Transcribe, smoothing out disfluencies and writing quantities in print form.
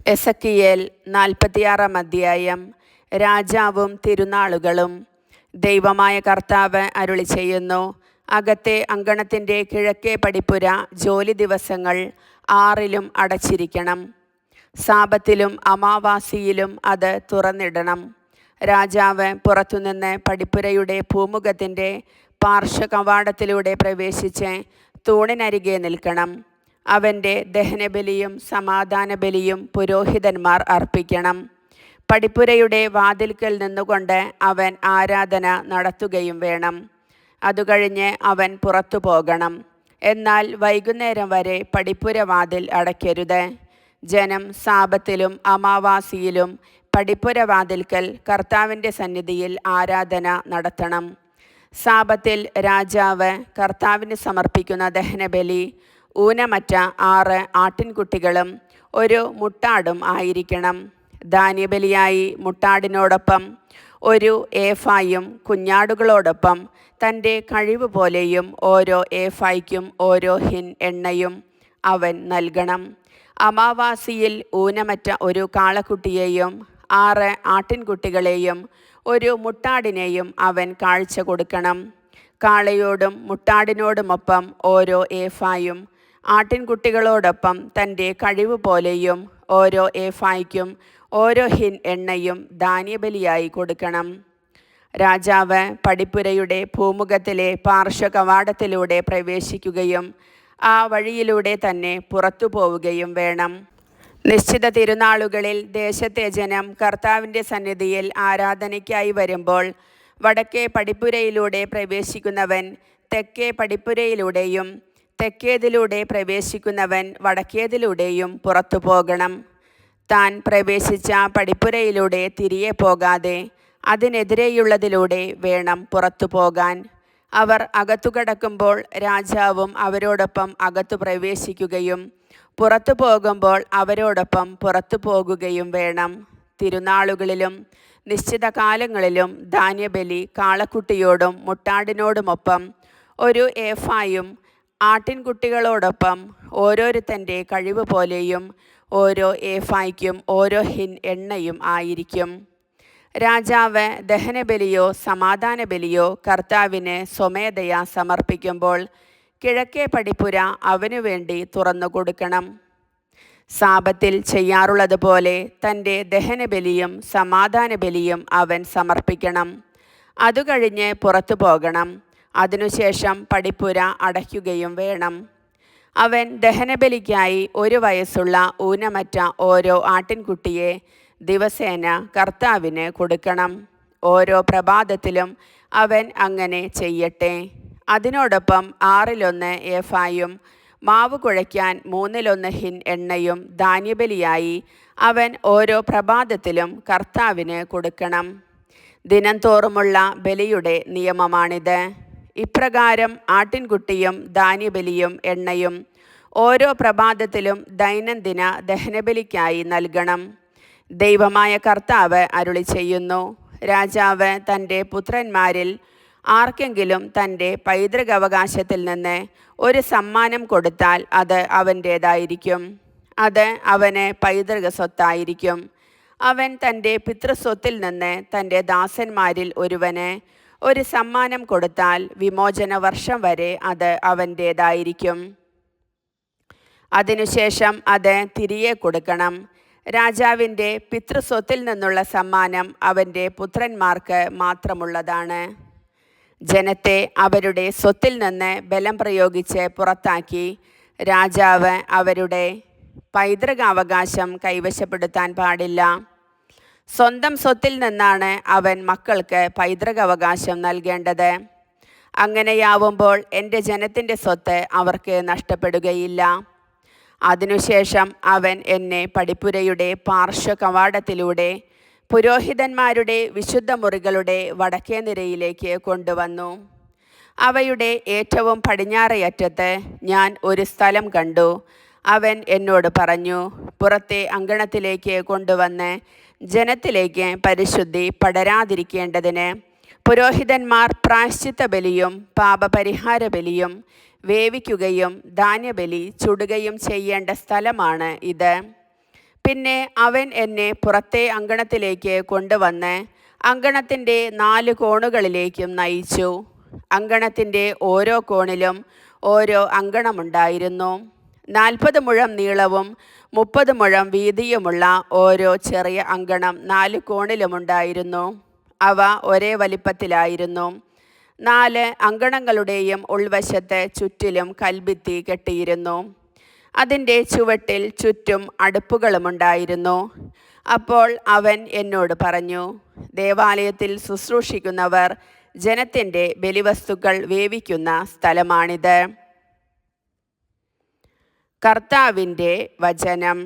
Ezekiel 46 അധ്യായം. രാജാവും തിരുനാളുകളും. ദൈവമായ കർത്താവ് അരുളി ചെയ്യുന്നു, അകത്തെ അങ്കണത്തിൻ്റെ കിഴക്കേ പടിപ്പുര ജോലി ദിവസങ്ങൾ 6-ലും അടച്ചിരിക്കണം. സാബത്തിലും അമാവാസിയിലും അത് തുറന്നിടണം. രാജാവ് പുറത്തുനിന്ന് പടിപ്പുരയുടെ പൂമുഖത്തിൻ്റെ പാർശ്വകവാടത്തിലൂടെ പ്രവേശിച്ച് തൂണിനരികെ നിൽക്കണം. അവൻ്റെ ദഹനബലിയും സമാധാനബലിയും പുരോഹിതന്മാർ അർപ്പിക്കണം. പടിപ്പുരയുടെ വാതിൽക്കൽ നിന്നുകൊണ്ട് അവൻ ആരാധന നടത്തുകയും വേണം. അതുകഴിഞ്ഞ് അവൻ പുറത്തു പോകണം. എന്നാൽ വൈകുന്നേരം വരെ പടിപ്പുര വാതിൽ അടയ്ക്കരുത്. ജനം സാബത്തിലും അമാവാസിയിലും പടിപ്പുര വാതിൽക്കൽ കർത്താവിൻ്റെ സന്നിധിയിൽ ആരാധന നടത്തണം. സാബത്തിൽ രാജാവ് കർത്താവിന് സമർപ്പിക്കുന്ന ദഹനബലി ഊനമറ്റ 6 ആട്ടിൻകുട്ടികളും 1 മുട്ടാടും ആയിരിക്കണം. ധാന്യബലിയായി മുട്ടാടിനോടൊപ്പം 1 ഏഫായും കുഞ്ഞാടുകളോടൊപ്പം തൻ്റെ കഴിവ് പോലെയും ഓരോ ഏഫായ്ക്കും ഓരോ ഹിൻ എണ്ണയും അവൻ നൽകണം. അമാവാസിയിൽ ഊനമറ്റ 1 കാളക്കുട്ടിയെയും 6 ആട്ടിൻകുട്ടികളെയും 1 മുട്ടാടിനെയും അവൻ കാഴ്ച കൊടുക്കണം. കാളയോടും മുട്ടാടിനോടുമൊപ്പം ഓരോ ഏഫായും ആട്ടിൻകുട്ടികളോടൊപ്പം തൻ്റെ കഴിവ് പോലെയും ഓരോ ഏഫായ്ക്കും ഓരോ ഹിൻ എണ്ണയും ധാന്യബലിയായി കൊടുക്കണം. രാജാവ് പടിപ്പുരയുടെ പൂമുഖത്തിലെ പാർശ്വകവാടത്തിലൂടെ പ്രവേശിക്കുകയും ആ വഴിയിലൂടെ തന്നെ പുറത്തു പോവുകയും വേണം. നിശ്ചിത തിരുനാളുകളിൽ ദേശത്തെ ജനം കർത്താവിൻ്റെ സന്നിധിയിൽ ആരാധനയ്ക്കായി വരുമ്പോൾ വടക്കേ പടിപ്പുരയിലൂടെ പ്രവേശിക്കുന്നവൻ തെക്കേ പടിപ്പുരയിലൂടെയും തെക്കേതിലൂടെ പ്രവേശിക്കുന്നവൻ വടക്കേതിലൂടെയും പുറത്തു പോകണം. താൻ പ്രവേശിച്ച പടിപ്പുരയിലൂടെ തിരികെ പോകാതെ അതിനെതിരെയുള്ളതിലൂടെ വേണം പുറത്തു പോകാൻ. അവർ അകത്തു കടക്കുമ്പോൾ രാജാവും അവരോടൊപ്പം അകത്തു പ്രവേശിക്കുകയും പുറത്തു പോകുമ്പോൾ അവരോടൊപ്പം പുറത്തു പോകുകയും വേണം. തിരുനാളുകളിലും നിശ്ചിത കാലങ്ങളിലും ധാന്യബലി കാളക്കുട്ടിയോടും മുട്ടാടിനോടുമൊപ്പം 1 ഏഫായും ആട്ടിൻകുട്ടികളോടൊപ്പം ഓരോരുത്തൻ്റെ കഴിവ് പോലെയും ഓരോ ഏഫായ്ക്കും ഓരോ ഹിൻ എണ്ണയും ആയിരിക്കും. രാജാവ് ദഹനബലിയോ സമാധാനബലിയോ കർത്താവിന് സ്വമേധയാ സമർപ്പിക്കുമ്പോൾ കിഴക്കേ പടിപ്പുര അവനു വേണ്ടി തുറന്നു കൊടുക്കണം. സാബത്തിൽ ചെയ്യാറുള്ളതുപോലെ തൻ്റെ ദഹനബലിയും സമാധാനബലിയും അവൻ സമർപ്പിക്കണം. അതുകഴിഞ്ഞ് പുറത്തു പോകണം. അതിനുശേഷം പടിപ്പുര അടയ്ക്കുകയും വേണം. അവൻ ദഹനബലിക്കായി 1 വയസ്സുള്ള ഊനമറ്റ ഓരോ ആട്ടിൻകുട്ടിയെ ദിവസേന കർത്താവിന് കൊടുക്കണം. ഓരോ പ്രഭാതത്തിലും അവൻ അങ്ങനെ ചെയ്യട്ടെ. അതിനോടൊപ്പം 6-1 ഏഫായും മാവ് കുഴയ്ക്കാൻ 3-1 ഹിൻ എണ്ണയും ധാന്യബലിയായി അവൻ ഓരോ പ്രഭാതത്തിലും കർത്താവിന് കൊടുക്കണം. ദിനം തോറുമുള്ള ബലിയുടെ നിയമമാണിത്. ഇപ്രകാരം ആട്ടിൻകുട്ടിയും ധാന്യബലിയും എണ്ണയും ഓരോ പ്രഭാതത്തിലും ദൈനംദിന ദഹനബലിക്കായി നൽകണം. ദൈവമായ കർത്താവ് അരുളി ചെയ്യുന്നു, രാജാവ് തൻ്റെ പുത്രന്മാരിൽ ആർക്കെങ്കിലും തൻ്റെ പൈതൃകാവകാശത്തിൽ നിന്ന് 1 സമ്മാനം കൊടുത്താൽ അത് അവൻ്റേതായിരിക്കും. അത് അവന് പൈതൃക സ്വത്തായിരിക്കും. അവൻ തൻ്റെ പിതൃസ്വത്തിൽ നിന്ന് തൻ്റെ ദാസന്മാരിൽ ഒരുവന് 1 സമ്മാനം കൊടുത്താൽ വിമോചന വർഷം വരെ അത് അവൻ്റേതായിരിക്കും. അതിനുശേഷം അത് തിരികെ കൊടുക്കണം. രാജാവിൻ്റെ പിതൃസ്വത്തിൽ നിന്നുള്ള സമ്മാനം അവൻ്റെ പുത്രന്മാർക്ക് മാത്രമുള്ളതാണ്. ജനത്തെ അവരുടെ സ്വത്തിൽ നിന്ന് ബലം പ്രയോഗിച്ച് പുറത്താക്കി രാജാവ് അവരുടെ പൈതൃകാവകാശം കൈവശപ്പെടുത്താൻ പാടില്ല. സ്വന്തം സ്വത്തിൽ നിന്നാണ് അവൻ മക്കൾക്ക് പൈതൃകാവകാശം നൽകേണ്ടത്. അങ്ങനെയാവുമ്പോൾ എൻ്റെ ജനത്തിൻ്റെ സ്വത്ത് അവർക്ക് നഷ്ടപ്പെടുകയില്ല. അതിനുശേഷം അവൻ എന്നെ പടിപ്പുരയുടെ പാർശ്വകവാടത്തിലൂടെ പുരോഹിതന്മാരുടെ വിശുദ്ധ മുറികളുടെ വടക്കേ നിരയിലേക്ക് കൊണ്ടുവന്നു. അവയുടെ ഏറ്റവും പടിഞ്ഞാറേ അറ്റത്ത് ഞാൻ 1 സ്ഥലം കണ്ടു. അവൻ എന്നോട് പറഞ്ഞു, പുറത്തെ അങ്കണത്തിലേക്ക് കൊണ്ടുവന്ന് ജനത്തിലേക്ക് പരിശുദ്ധി പടരാതിരിക്കേണ്ടതിന് പുരോഹിതന്മാർ പ്രായശ്ചിത്ത ബലിയും പാപപരിഹാര ബലിയും വേവിക്കുകയും ധാന്യബലി ചുടുകയും ചെയ്യേണ്ട സ്ഥലമാണ് ഇത്. പിന്നെ അവൻ എന്നെ പുറത്തെ അങ്കണത്തിലേക്ക് കൊണ്ടുവന്ന് അങ്കണത്തിൻ്റെ 4 കോണുകളിലേക്കും നയിച്ചു. അങ്കണത്തിൻ്റെ ഓരോ കോണിലും ഓരോ അങ്കണമുണ്ടായിരുന്നു. 40 മുഴം നീളവും 30 മുഴം വീതിയുമുള്ള ഓരോ ചെറിയ അങ്കണം 4 കോണിലുമുണ്ടായിരുന്നു. അവ ഒരേ വലിപ്പത്തിലായിരുന്നു. 4 അങ്കണങ്ങളുടെയും ഉൾവശത്ത് ചുറ്റിലും കൽഭിത്തി കെട്ടിയിരുന്നു. അതിൻ്റെ ചുവട്ടിൽ ചുറ്റും അടുപ്പുകളുമുണ്ടായിരുന്നു. അപ്പോൾ അവൻ എന്നോട് പറഞ്ഞു, ദേവാലയത്തിൽ ശുശ്രൂഷിക്കുന്നവർ ജനത്തിൻ്റെ ബലിവസ്തുക്കൾ വേവിക്കുന്ന സ്ഥലമാണിത്. കർത്താവിൻ്റെ വചനം.